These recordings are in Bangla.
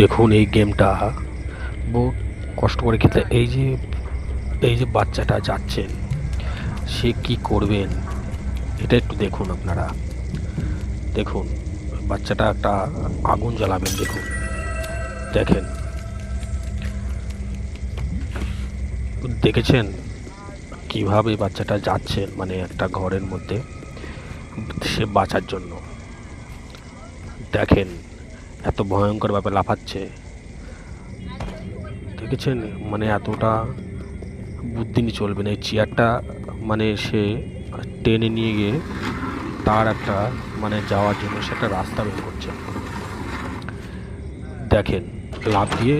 দেখুন এই গেমটা বহু কষ্ট করে খেলতে। এই যে বাচ্চাটা যাচ্ছেন, সে কি করবেন এটা একটু দেখুন আপনারা। দেখুন বাচ্চাটা একটা আগুন জ্বালাবেন। দেখেন, দেখেছেন কিভাবে বাচ্চাটা যাচ্ছেন, মানে একটা ঘরের মধ্যে সে বাঁচার জন্য। দেখেন এত ভয়ঙ্কর ভাবে লাফাচ্ছে। দেখেছেন, মানে এতটা বুদ্ধি নিয়ে চলবে না। এই চেয়ারটা মানে সে টেনে নিয়ে গিয়ে তার একটা মানে যাওয়ার জন্য সে একটা রাস্তা বের করছে। দেখেন লাফ দিয়ে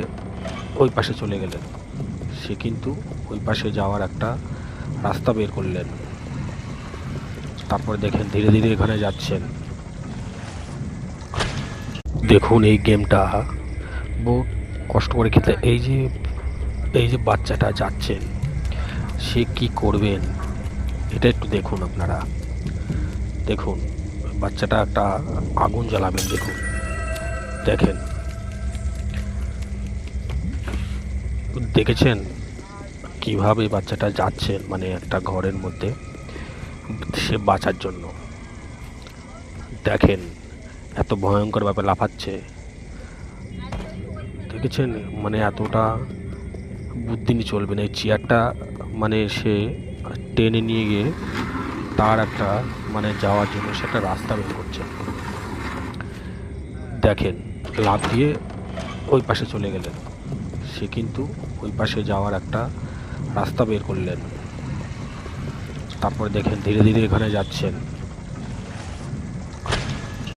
ওই পাশে চলে গেলেন, সে কিন্তু ওই পাশে যাওয়ার একটা রাস্তা বের করলেন। তারপরে দেখেন ধীরে ধীরে এখানে যাচ্ছেন। দেখুন এই গেমটা বহু কষ্ট করে খেলতে। এই যে বাচ্চাটা যাচ্ছেন, সে কি করবেন এটা একটু দেখুন আপনারা। দেখুন বাচ্চাটা একটা আগুন জ্বালাবেন। দেখেন, দেখেছেন কিভাবে বাচ্চাটা যাচ্ছেন, মানে একটা ঘরের মধ্যে সে বাঁচার জন্য। দেখেন এত ভয়ঙ্কর ভাবে লাফাচ্ছে। দেখেছেন, মানে এতটা বুদ্ধি নিয়ে চলবে না। এই চেয়ারটা মানে সে টেনে নিয়ে গিয়ে তার একটা মানে যাওয়ার জন্য সে একটা রাস্তা বের করছে। দেখেন লাফ দিয়ে ওই পাশে চলে গেলেন, সে কিন্তু ওই পাশে যাওয়ার একটা রাস্তা বের করলেন। তারপরে দেখেন ধীরে ধীরে এখানে যাচ্ছেন।